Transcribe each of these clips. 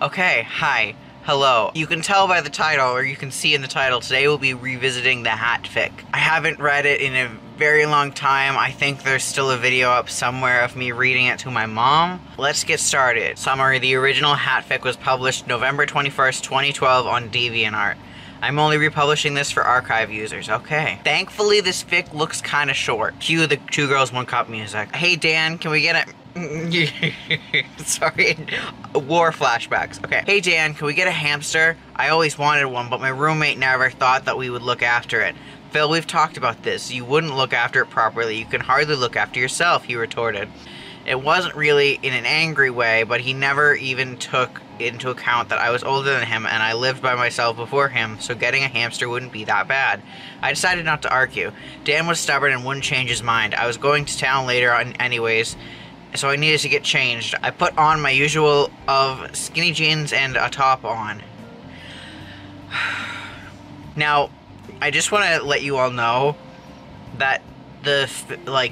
Okay, hi, hello. You can tell by the title, or you can see in the title, today we'll be revisiting the hat fic. I haven't read it in a very long time. I think there's still a video up somewhere of me reading it to my mom. Let's get started. Summary: the original hat fic was published November 21st, 2012 on DeviantArt. I'm only republishing this for archive users. Okay. Thankfully, this fic looks kind of short. Cue the Two Girls, One Cup music. Hey, Dan, can we get it? Sorry. War flashbacks. Okay. Hey, Dan, can we get a hamster? I always wanted one, but my roommate never thought that we would look after it. Phil, we've talked about this. You wouldn't look after it properly. You can hardly look after yourself, he retorted. It wasn't really in an angry way, but he never even took into account that I was older than him and I lived by myself before him, so getting a hamster wouldn't be that bad. I decided not to argue. Dan was stubborn and wouldn't change his mind. I was going to town later on anyways, so I needed to get changed. I put on my usual of skinny jeans and a top on. Now, I just want to let you all know that the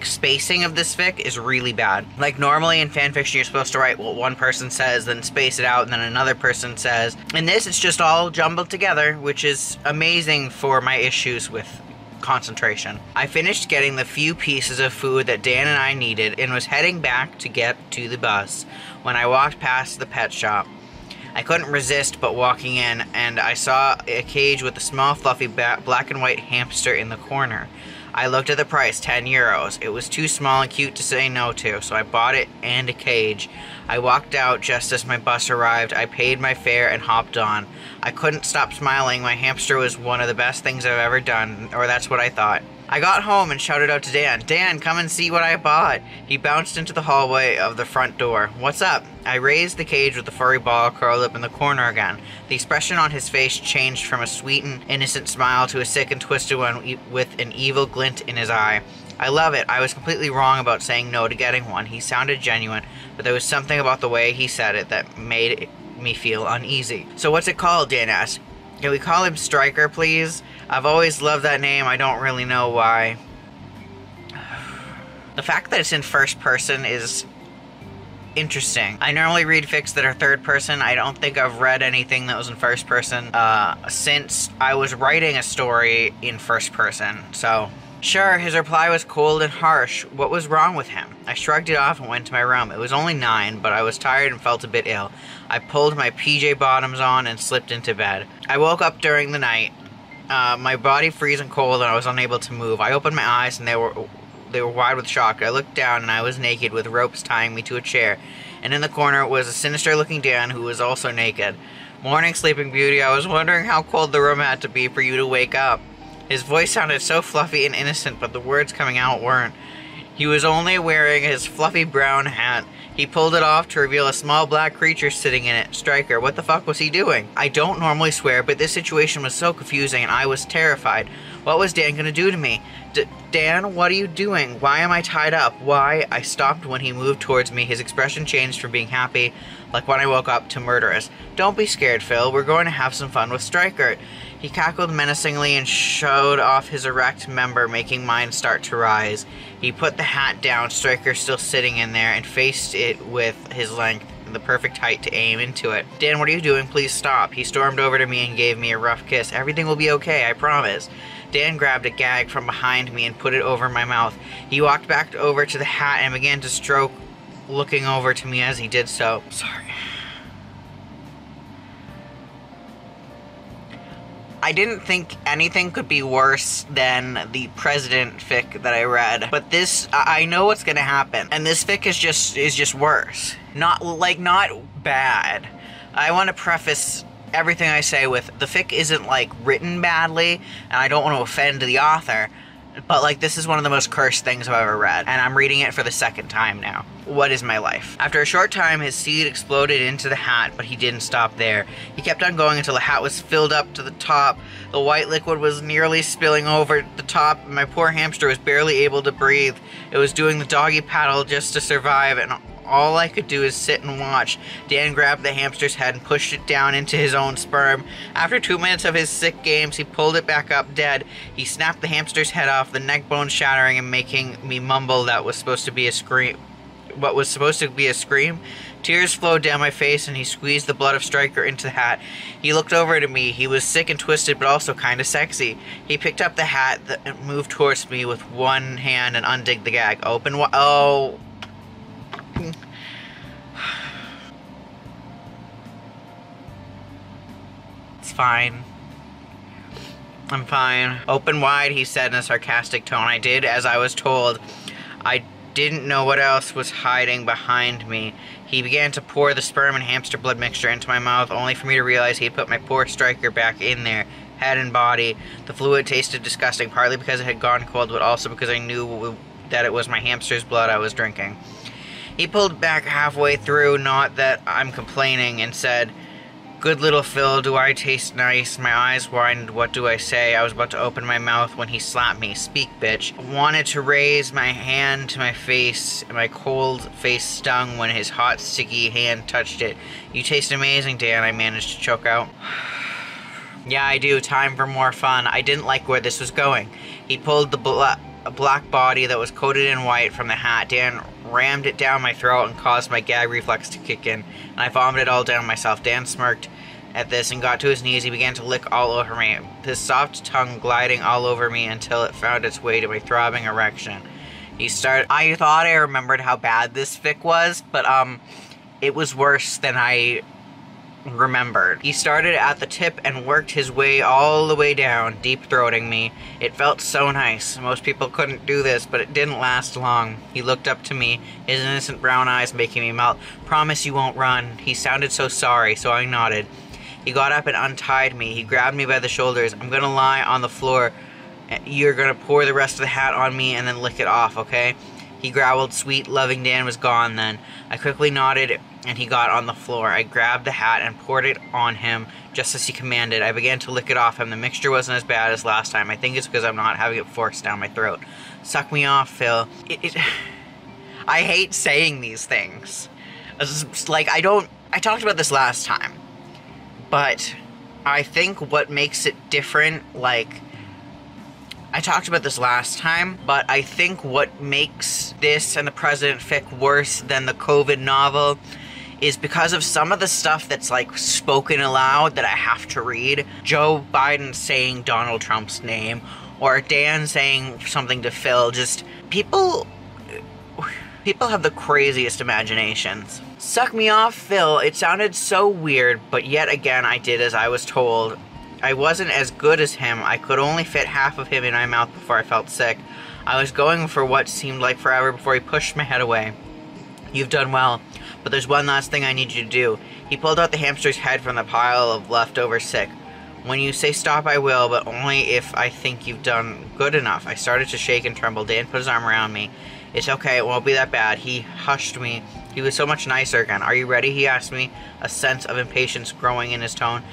spacing of this fic is really bad. Like, normally in fanfiction you're supposed to write what one person says, then space it out, and then another person says. In this, it's just all jumbled together, which is amazing for my issues with concentration. I finished getting the few pieces of food that Dan and I needed and was heading back to get to the bus when I walked past the pet shop. I couldn't resist but walking in, and I saw a cage with a small fluffy black and white hamster in the corner. I looked at the price, 10 euros. It was too small and cute to say no to, so I bought it and a cage. I walked out just as my bus arrived. I paid my fare and hopped on. I couldn't stop smiling. My hamster was one of the best things I've ever done, or that's what I thought. I got home and shouted out to Dan, "Dan, come and see what I bought." He bounced into the hallway of the front door. "What's up?" I raised the cage with the furry ball curled up in the corner again. The expression on his face changed from a sweet and innocent smile to a sick and twisted one with an evil glint in his eye. I love it. I was completely wrong about saying no to getting one. He sounded genuine, but there was something about the way he said it that made me feel uneasy. "So what's it called?" Dan asked. "Can we call him Striker, please? I've always loved that name. I don't really know why." The fact that it's in first person is interesting. I normally read fics that are third person. I don't think I've read anything that was in first person since I was writing a story in first person, so... Sure, his reply was cold and harsh. What was wrong with him? I shrugged it off and went to my room. It was only 9, but I was tired and felt a bit ill. I pulled my PJ bottoms on and slipped into bed. I woke up during the night, my body freezing cold and I was unable to move. I opened my eyes and they were wide with shock. I looked down and I was naked with ropes tying me to a chair. And in the corner was a sinister looking Dan who was also naked. "Morning, Sleeping Beauty. I was wondering how cold the room had to be for you to wake up." His voice sounded so fluffy and innocent, but the words coming out weren't. He was only wearing his fluffy brown hat. He pulled it off to reveal a small black creature sitting in it. Striker, what the fuck was he doing? I don't normally swear, but this situation was so confusing and I was terrified. What was Dan gonna do to me? Dan, what are you doing? Why am I tied up? Why? I stopped when he moved towards me. His expression changed from being happy, like when I woke up, to murderous. "Don't be scared, Phil. We're going to have some fun with Striker." He cackled menacingly and showed off his erect member, making mine start to rise. He put the hat down, Striker still sitting in there, and faced it with his length, the perfect height to aim into it. "Dan, what are you doing? Please stop." He stormed over to me and gave me a rough kiss. "Everything will be okay, I promise." Dan grabbed a gag from behind me and put it over my mouth. He walked back over to the hat and began to stroke, looking over to me as he did so. Sorry. I didn't think anything could be worse than the President fic that I read, but this, I know what's gonna happen, and this fic is just worse. Not bad. I want to preface everything I say with, the fic isn't, like, written badly, and I don't want to offend the author, but, like, this is one of the most cursed things I've ever read, and I'm reading it for the second time now. What is my life? After a short time, his seed exploded into the hat, but he didn't stop there. He kept on going until the hat was filled up to the top. The white liquid was nearly spilling over the top, and my poor hamster was barely able to breathe. It was doing the doggy paddle just to survive, and all I could do is sit and watch. Dan grabbed the hamster's head and pushed it down into his own sperm. After 2 minutes of his sick games, he pulled it back up dead. He snapped the hamster's head off, the neck bone shattering and making me mumble that was supposed to be a scream. What was supposed to be a scream? Tears flowed down my face, and he squeezed the blood of Stryker into the hat. He looked over at me. He was sick and twisted, but also kind of sexy. He picked up the hat and moved towards me with one hand and undid the gag. Oh. It's fine. I'm fine. Open wide, he said in a sarcastic tone. I did as I was told. I didn't know what else was hiding behind me. He began to pour the sperm and hamster blood mixture into my mouth, only for me to realize he had put my poor Stryker back in there, head and body. The fluid tasted disgusting, partly because it had gone cold, but also because I knew that it was my hamster's blood I was drinking. He pulled back halfway through, not that I'm complaining, and said, "Good little Phil, do I taste nice?" My eyes widened. What do I say? I was about to open my mouth when he slapped me. Speak, bitch. I wanted to raise my hand to my face. My cold face stung when his hot, sticky hand touched it. "You taste amazing, Dan," I managed to choke out. "Yeah, I do. Time for more fun." I didn't like where this was going. He pulled the black body that was coated in white from the hat. Dan rammed it down my throat and caused my gag reflex to kick in, and I vomited all down myself. Dan smirked at this and got to his knees. He began to lick all over me, his soft tongue gliding all over me until it found its way to my throbbing erection. I thought I remembered how bad this fic was, but it was worse than I remembered. He started at the tip and worked his way all the way down, deep-throating me. It felt so nice. Most people couldn't do this, but it didn't last long. He looked up to me, his innocent brown eyes making me melt. "Promise you won't run." He sounded so sorry, so I nodded. He got up and untied me. He grabbed me by the shoulders. "I'm gonna lie on the floor. You're gonna pour the rest of the hat on me and then lick it off, okay?" He growled. Sweet, loving Dan was gone then. I quickly nodded, and he got on the floor. I grabbed the hat and poured it on him, just as he commanded. I began to lick it off him. The mixture wasn't as bad as last time. I think it's because I'm not having it forced down my throat. "Suck me off, Phil." I hate saying these things. Like, I talked about this last time. But I think what makes it different, like, I talked about this last time, but I think what makes this and the President fic worse than the COVID novel is because of some of the stuff that's, like, spoken aloud that I have to read. Joe Biden saying Donald Trump's name, or Dan saying something to Phil. Just, people have the craziest imaginations. "Suck me off, Phil." It sounded so weird, but yet again I did as I was told. I wasn't as good as him. I could only fit half of him in my mouth before I felt sick. I was going for what seemed like forever before he pushed my head away. "You've done well, but there's one last thing I need you to do." He pulled out the hamster's head from the pile of leftover sick. "When you say stop, I will, but only if I think you've done good enough." I started to shake and tremble. Dan put his arm around me. "It's okay, it won't be that bad." He hushed me. He was so much nicer again. "Are you ready?" he asked me, a sense of impatience growing in his tone.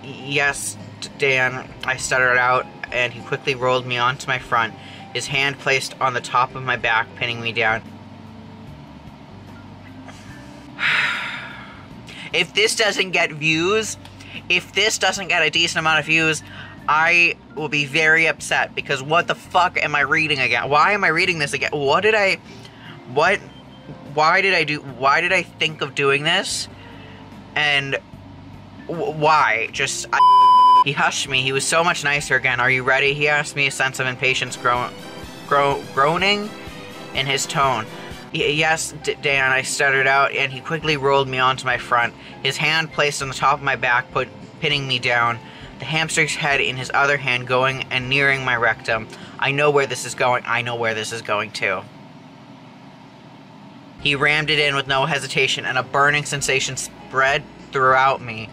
"Yes, Dan," I stuttered out, and he quickly rolled me onto my front, his hand placed on the top of my back, pinning me down. If this doesn't get views, if this doesn't get a decent amount of views, I will be very upset, because what the fuck am I reading again? Why am I reading this again? Why did I think of doing this? And why? He hushed me. He was so much nicer again. "Are you ready?" he asked me, a sense of impatience groaning in his tone. "Yes, Dan," I stuttered out, and he quickly rolled me onto my front, his hand placed on the top of my back, pinning me down, the hamster's head in his other hand going and nearing my rectum. "I know where this is going." "I know where this is going too." He rammed it in with no hesitation, and a burning sensation spread throughout me.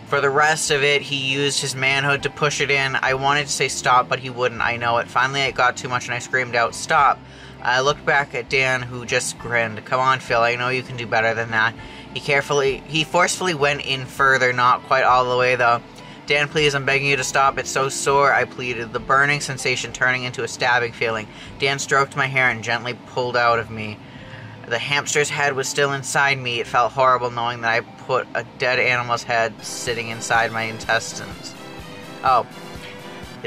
For the rest of it, he used his manhood to push it in. I wanted to say stop, but he wouldn't. I know it. Finally, it got too much, and I screamed out, "Stop." I looked back at Dan, who just grinned. "Come on, Phil, I know you can do better than that." He forcefully went in further, not quite all the way, though. "Dan, please, I'm begging you to stop. It's so sore," I pleaded, the burning sensation turning into a stabbing feeling. Dan stroked my hair and gently pulled out of me. The hamster's head was still inside me. It felt horrible knowing that I put a dead animal's head sitting inside my intestines. Oh.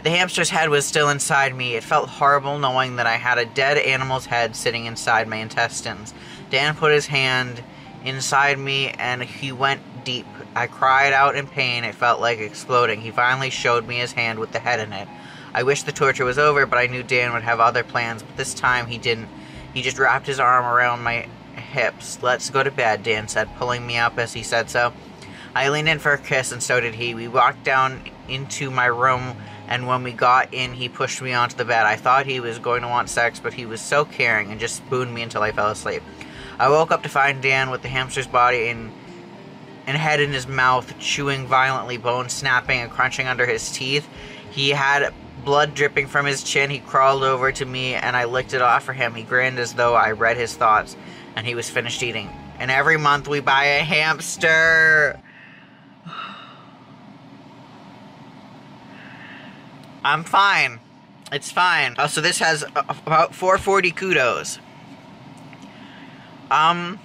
The hamster's head was still inside me. It felt horrible knowing that I had a dead animal's head sitting inside my intestines. Dan put his hand inside me, and he went deep. I cried out in pain. It felt like exploding. He finally showed me his hand with the head in it. I wish the torture was over, but I knew Dan would have other plans, but this time he didn't. He just wrapped his arm around my hips. "Let's go to bed," Dan said, pulling me up as he said so. I leaned in for a kiss, and so did he. We walked down into my room, and when we got in, he pushed me onto the bed. I thought he was going to want sex, but he was so caring and just spooned me until I fell asleep. I woke up to find Dan with the hamster's body and head in his mouth, chewing violently, bones snapping and crunching under his teeth. He had blood dripping from his chin. He crawled over to me, and I licked it off for him. He grinned as though I read his thoughts, and he was finished eating. And every month we buy a hamster. I'm fine. It's fine. Oh, so this has about 440 kudos. I'm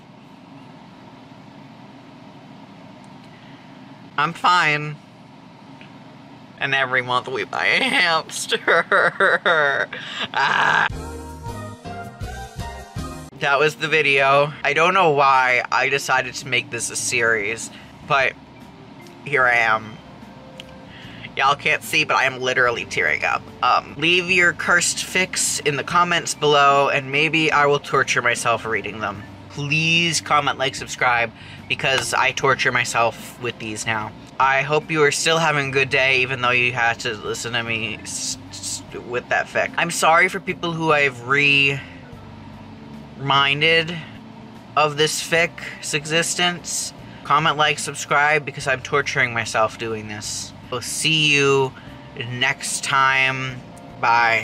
fine. And every month we buy a hamster. Ah. That was the video. I don't know why I decided to make this a series, but here I am. Y'all can't see, but I am literally tearing up. Leave your cursed fics in the comments below, and maybe I will torture myself reading them. Please comment, like, subscribe, because I torture myself with these now. I hope you are still having a good day, even though you had to listen to me with that fic. I'm sorry for people who I've reminded of this fic's existence. Comment, like, subscribe, because I'm torturing myself doing this. We'll see you next time. Bye.